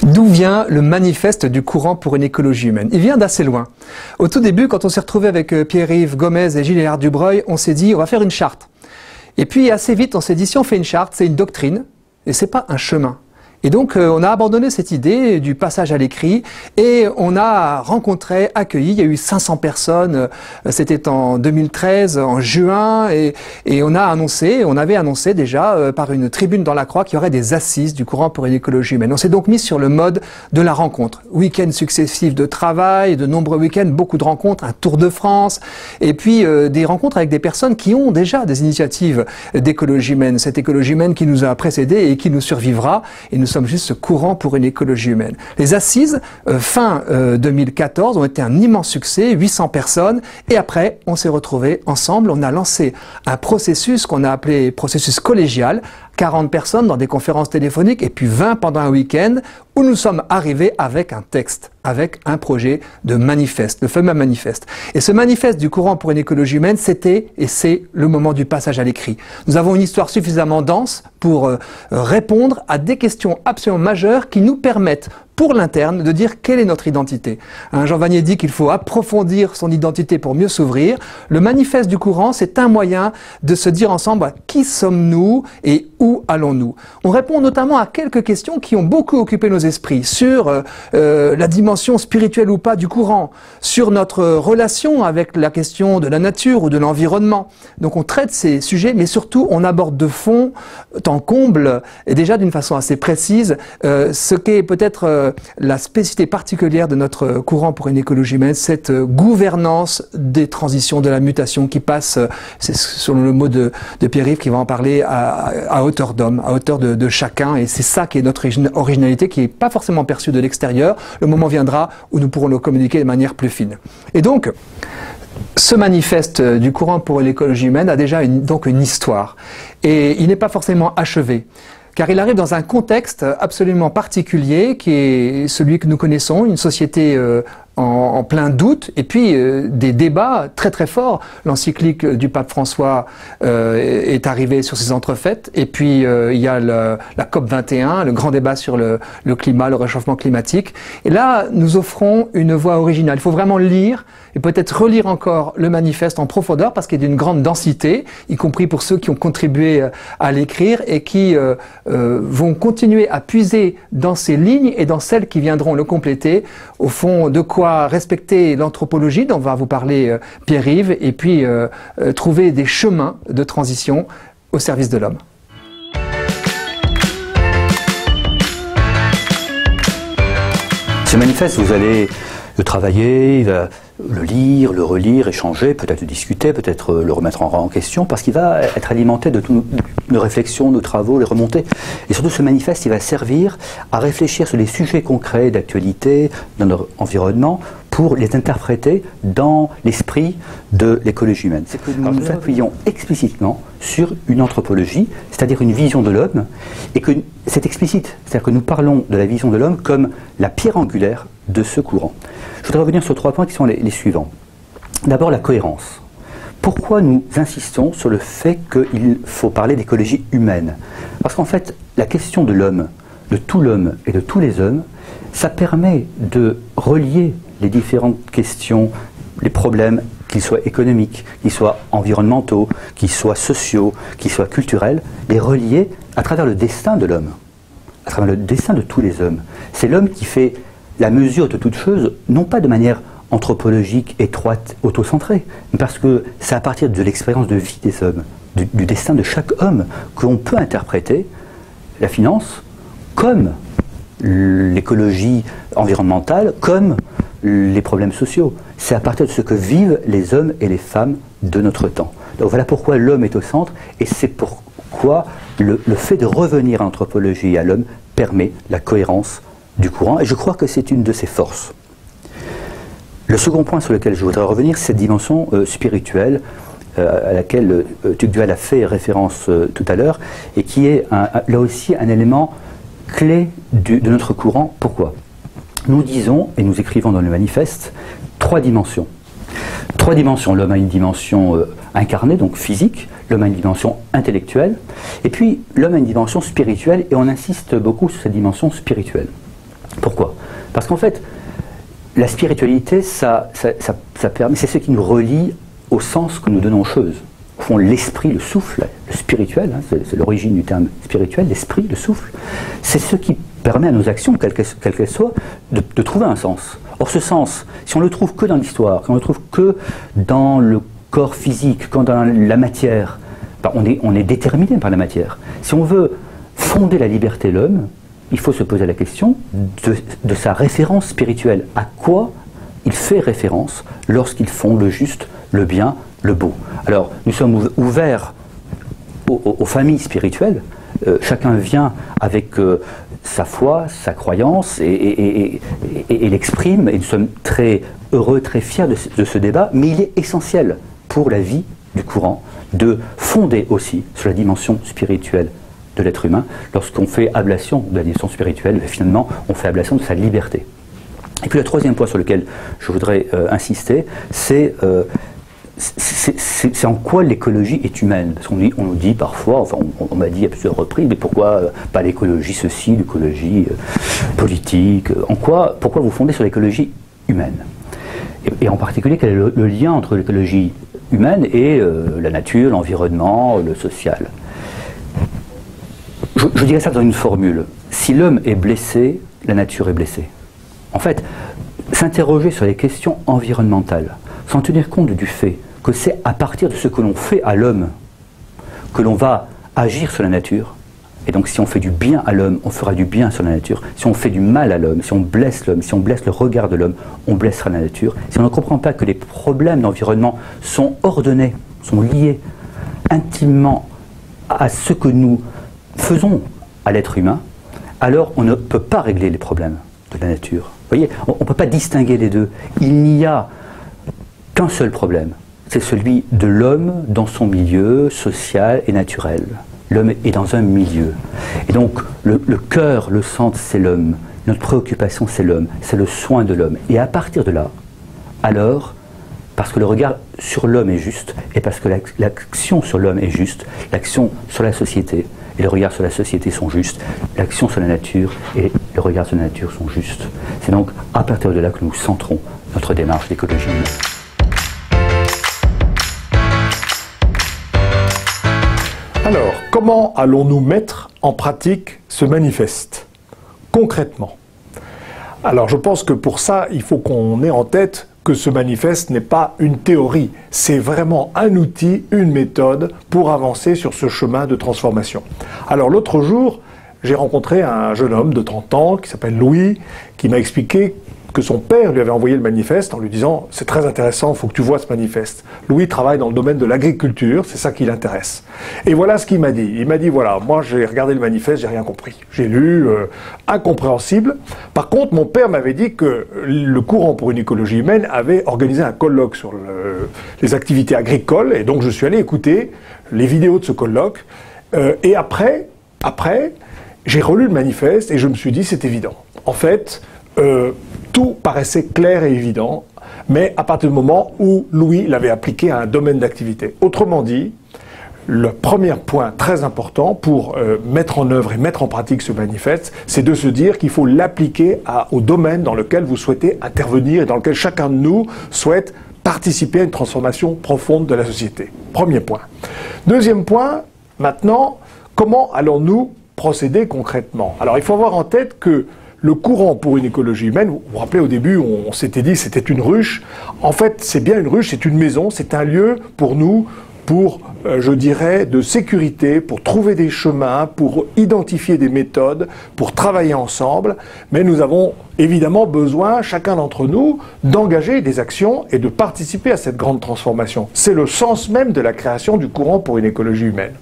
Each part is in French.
D'où vient le manifeste du courant pour une écologie humaine? Il vient d'assez loin. Au tout début, quand on s'est retrouvé avec Pierre-Yves Gomez et Gilles Dubreuil, on s'est dit on va faire une charte. Et puis assez vite, on s'est dit si on fait une charte, c'est une doctrine et c'est pas un chemin. Et donc on a abandonné cette idée du passage à l'écrit et on a rencontré, accueilli, il y a eu 500 personnes, c'était en 2013, en juin, et on avait annoncé déjà par une tribune dans la Croix qu'il y aurait des assises du courant pour une écologie humaine. On s'est donc mis sur le mode de la rencontre. Week-ends successifs de travail, de nombreux week-ends, beaucoup de rencontres, un tour de France, et puis des rencontres avec des personnes qui ont déjà des initiatives d'écologie humaine, cette écologie humaine qui nous a précédés et qui nous survivra, et nous sommes juste ce courant pour une écologie humaine. Les assises, fin 2014, ont été un immense succès, 800 personnes, et après, on s'est retrouvés ensemble, on a lancé un processus qu'on a appelé processus collégial, 40 personnes dans des conférences téléphoniques, et puis 20 pendant un week-end, où nous sommes arrivés avec un texte, avec un projet de manifeste, le fameux manifeste. Et ce manifeste du courant pour une écologie humaine, c'était et c'est le moment du passage à l'écrit. Nous avons une histoire suffisamment dense pour répondre à des questions absolument majeures qui nous permettent, pour l'interne, de dire quelle est notre identité. Jean Vanier dit qu'il faut approfondir son identité pour mieux s'ouvrir. Le manifeste du courant, c'est un moyen de se dire ensemble qui sommes-nous et où allons-nous. On répond notamment à quelques questions qui ont beaucoup occupé nos esprits, sur la dimension spirituelle ou pas du courant, sur notre relation avec la question de la nature ou de l'environnement. Donc on traite ces sujets, mais surtout on aborde de fond, en comble, et déjà d'une façon assez précise, ce qu'est peut-être la spécificité particulière de notre courant pour une écologie humaine, cette gouvernance des transitions, de la mutation qui passe, c'est selon le mot de Pierre-Yves qui va en parler, à hauteur d'homme, à hauteur de chacun, et c'est ça qui est notre originalité, qui n'est pas forcément perçue de l'extérieur. Le moment viendra où nous pourrons le communiquer de manière plus fine. Et donc, ce manifeste du courant pour l'écologie humaine a déjà donc une histoire, et il n'est pas forcément achevé, car il arrive dans un contexte absolument particulier qui est celui que nous connaissons, une société en plein doute, et puis des débats très très forts. L'encyclique du pape François est arrivée sur ces entrefaites, et puis il y a la COP 21, le grand débat sur le climat, le réchauffement climatique. Et là, nous offrons une voie originale. Il faut vraiment lire, et peut-être relire encore le manifeste en profondeur, parce qu'il est d'une grande densité, y compris pour ceux qui ont contribué à l'écrire, et qui vont continuer à puiser dans ces lignes et dans celles qui viendront le compléter, au fond, de quoi respecter l'anthropologie dont va vous parler Pierre-Yves, et puis trouver des chemins de transition au service de l'homme. Ce manifeste, vous allez le travailler, le lire, le relire, échanger, peut-être le discuter, peut-être le remettre en question, parce qu'il va être alimenté de toutes nos réflexions, nos travaux, les remontées. Et surtout, ce manifeste, il va servir à réfléchir sur les sujets concrets d'actualité dans notre environnement pour les interpréter dans l'esprit de l'écologie humaine. C'est que nous nous appuyons explicitement sur une anthropologie, c'est-à-dire une vision de l'homme, et que c'est explicite, c'est-à-dire que nous parlons de la vision de l'homme comme la pierre angulaire de ce courant. Je voudrais revenir sur 3 points qui sont les suivants. D'abord, la cohérence. Pourquoi nous insistons sur le fait qu'il faut parler d'écologie humaine? Parce qu'en fait, la question de l'homme, de tout l'homme et de tous les hommes, ça permet de relier les différentes questions, les problèmes, qu'ils soient économiques, qu'ils soient environnementaux, qu'ils soient sociaux, qu'ils soient culturels, les relier à travers le destin de l'homme, à travers le destin de tous les hommes. C'est l'homme qui fait la mesure de toute chose, non pas de manière anthropologique, étroite, autocentrée, mais parce que c'est à partir de l'expérience de vie des hommes, du destin de chaque homme, qu'on peut interpréter la finance comme l'écologie environnementale, comme les problèmes sociaux. C'est à partir de ce que vivent les hommes et les femmes de notre temps. Donc voilà pourquoi l'homme est au centre, et c'est pourquoi le fait de revenir à l'anthropologie et à l'homme permet la cohérence du courant, et je crois que c'est une de ses forces. Le second point sur lequel je voudrais revenir, c'est cette dimension spirituelle à laquelle Tugdual a fait référence tout à l'heure, et qui est là aussi un élément clé de notre courant. Pourquoi? Nous disons, et nous écrivons dans le manifeste, 3 dimensions. 3 dimensions. L'homme a une dimension incarnée, donc physique, l'homme a une dimension intellectuelle, et puis l'homme a une dimension spirituelle, et on insiste beaucoup sur cette dimension spirituelle. Pourquoi? Parce qu'en fait, la spiritualité, ça permet, c'est ce qui nous relie au sens que nous donnons aux choses. Au fond, l'esprit, le souffle, le spirituel, hein, c'est l'origine du terme spirituel, l'esprit, le souffle, c'est ce qui permet à nos actions, quelles qu'elles soient, de trouver un sens. Or, ce sens, si on le trouve que dans l'histoire, si on le trouve que dans le corps physique, que dans la matière, ben on est déterminé par la matière. Si on veut fonder la liberté de l'homme, il faut se poser la question de sa référence spirituelle. À quoi il fait référence lorsqu'il fonde le juste, le bien, le beau? Alors, nous sommes ouverts aux familles spirituelles. Chacun vient avec sa foi, sa croyance et l'exprime. Et nous sommes très heureux, très fiers de ce débat. Mais il est essentiel pour la vie du courant de fonder aussi sur la dimension spirituelle de l'être humain. Lorsqu'on fait ablation de la dimension spirituelle, finalement, on fait ablation de sa liberté. Et puis le troisième point sur lequel je voudrais insister, c'est en quoi l'écologie est humaine. Parce qu'on nous dit parfois, enfin on m'a dit à plusieurs reprises, mais pourquoi pas l'écologie ceci, l'écologie politique, pourquoi vous fondez sur l'écologie humaine? Et en particulier, quel est le lien entre l'écologie humaine et la nature, l'environnement, le social? Je dirais ça dans une formule. Si l'homme est blessé, la nature est blessée. En fait, s'interroger sur les questions environnementales, sans tenir compte du fait que c'est à partir de ce que l'on fait à l'homme que l'on va agir sur la nature. Et donc si on fait du bien à l'homme, on fera du bien sur la nature. Si on fait du mal à l'homme, si on blesse l'homme, si on blesse le regard de l'homme, on blessera la nature. Si on ne comprend pas que les problèmes d'environnement sont ordonnés, sont liés intimement à ce que nous faisons à l'être humain, alors on ne peut pas régler les problèmes de la nature. Vous voyez, on ne peut pas distinguer les deux. Il n'y a qu'un seul problème, c'est celui de l'homme dans son milieu social et naturel. L'homme est dans un milieu. Et donc, le cœur, le centre, c'est l'homme. Notre préoccupation, c'est l'homme. C'est le soin de l'homme. Et à partir de là, alors, parce que le regard sur l'homme est juste, et parce que l'action sur l'homme est juste, l'action sur la société et le regard sur la société sont justes, l'action sur la nature et le regard sur la nature sont justes. C'est donc à partir de là que nous centrons notre démarche d'écologie. Alors, comment allons-nous mettre en pratique ce manifeste, concrètement? Alors, je pense que pour ça, il faut qu'on ait en tête que ce manifeste n'est pas une théorie, c'est vraiment un outil, une méthode pour avancer sur ce chemin de transformation. Alors, l'autre jour, j'ai rencontré un jeune homme de 30 ans qui s'appelle Louis, qui m'a expliqué que son père lui avait envoyé le manifeste en lui disant « c'est très intéressant, il faut que tu vois ce manifeste ». Louis travaille dans le domaine de l'agriculture, c'est ça qui l'intéresse. Et voilà ce qu'il m'a dit. Il m'a dit « voilà, moi j'ai regardé le manifeste, j'ai rien compris. J'ai lu, incompréhensible. Par contre, mon père m'avait dit que le courant pour une écologie humaine avait organisé un colloque sur les activités agricoles, et donc je suis allé écouter les vidéos de ce colloque. Et après, j'ai relu le manifeste et je me suis dit c'est évident. En fait, tout paraissait clair et évident, mais à partir du moment où Louis l'avait appliqué à un domaine d'activité. Autrement dit, le premier point très important pour mettre en œuvre et mettre en pratique ce manifeste, c'est de se dire qu'il faut l'appliquer au domaine dans lequel vous souhaitez intervenir et dans lequel chacun de nous souhaite participer à une transformation profonde de la société. Premier point. Deuxième point, maintenant, comment allons-nous procéder concrètement? Alors il faut avoir en tête que le courant pour une écologie humaine, vous vous rappelez au début, on s'était dit c'était une ruche. En fait, c'est bien une ruche, c'est une maison, c'est un lieu pour nous, pour, je dirais, de sécurité, pour trouver des chemins, pour identifier des méthodes, pour travailler ensemble. Mais nous avons évidemment besoin, chacun d'entre nous, d'engager des actions et de participer à cette grande transformation. C'est le sens même de la création du courant pour une écologie humaine.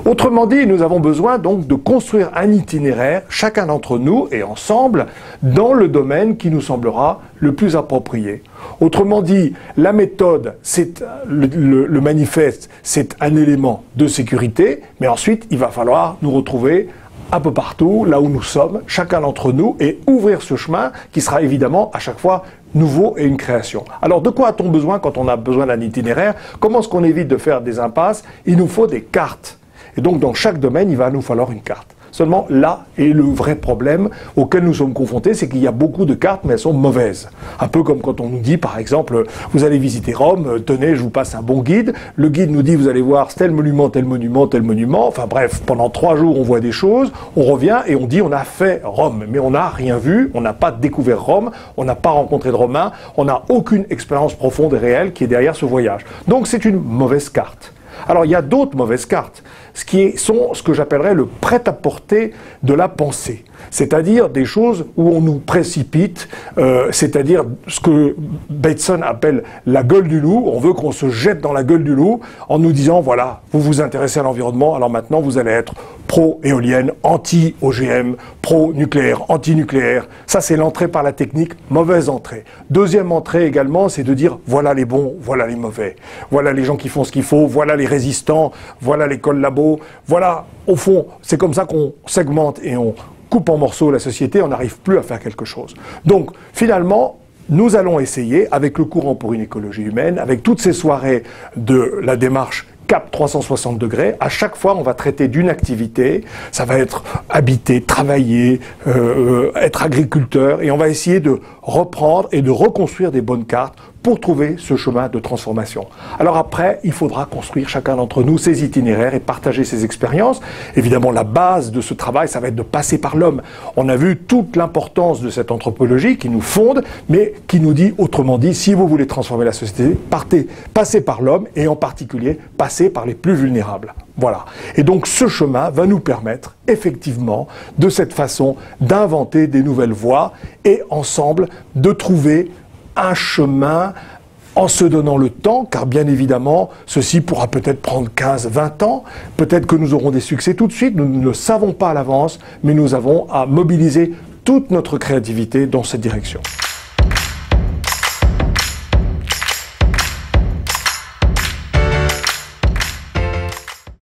Autrement dit, nous avons besoin donc de construire un itinéraire, chacun d'entre nous et ensemble, dans le domaine qui nous semblera le plus approprié. Autrement dit, la méthode, c'est le manifeste, c'est un élément de sécurité, mais ensuite, il va falloir nous retrouver un peu partout, là où nous sommes, chacun d'entre nous, et ouvrir ce chemin qui sera évidemment à chaque fois nouveau et une création. Alors de quoi a-t-on besoin quand on a besoin d'un itinéraire? Comment est-ce qu'on évite de faire des impasses? Il nous faut des cartes. Et donc dans chaque domaine, il va nous falloir une carte. Seulement, là est le vrai problème auquel nous sommes confrontés, c'est qu'il y a beaucoup de cartes, mais elles sont mauvaises. Un peu comme quand on nous dit, par exemple, vous allez visiter Rome, tenez, je vous passe un bon guide. Le guide nous dit, vous allez voir tel monument, tel monument, tel monument. Enfin bref, pendant 3 jours, on voit des choses, on revient et on dit, on a fait Rome. Mais on n'a rien vu, on n'a pas découvert Rome, on n'a pas rencontré de Romains, on n'a aucune expérience profonde et réelle qui est derrière ce voyage. Donc c'est une mauvaise carte. Alors il y a d'autres mauvaises cartes, sont ce que j'appellerais le prêt-à-porter de la pensée. C'est-à-dire des choses où on nous précipite, c'est-à-dire ce que Bateson appelle la gueule du loup. On veut qu'on se jette dans la gueule du loup en nous disant, voilà, vous vous intéressez à l'environnement, alors maintenant vous allez être pro-éolienne, anti-OGM, pro-nucléaire, anti-nucléaire. Ça, c'est l'entrée par la technique, mauvaise entrée. Deuxième entrée également, c'est de dire, voilà les bons, voilà les mauvais. Voilà les gens qui font ce qu'il faut, voilà les résistants, voilà les collabos, voilà, au fond, c'est comme ça qu'on segmente et on coupe en morceaux la société, on n'arrive plus à faire quelque chose. Donc, finalement, nous allons essayer, avec le courant pour une écologie humaine, avec toutes ces soirées de la démarche Cap 360 degrés, à chaque fois on va traiter d'une activité, ça va être habiter, travailler, être agriculteur, et on va essayer de reprendre et de reconstruire des bonnes cartes pour trouver ce chemin de transformation. Alors après, il faudra construire chacun d'entre nous ses itinéraires et partager ses expériences. Évidemment, la base de ce travail, ça va être de passer par l'homme. On a vu toute l'importance de cette anthropologie qui nous fonde, mais qui nous dit, autrement dit, si vous voulez transformer la société, passez par l'homme, et en particulier, passez par les plus vulnérables. Voilà. Et donc ce chemin va nous permettre, effectivement, de cette façon, d'inventer des nouvelles voies et ensemble de trouver un chemin en se donnant le temps, car bien évidemment, ceci pourra peut-être prendre 15, 20 ans, peut-être que nous aurons des succès tout de suite, nous ne le savons pas à l'avance, mais nous avons à mobiliser toute notre créativité dans cette direction.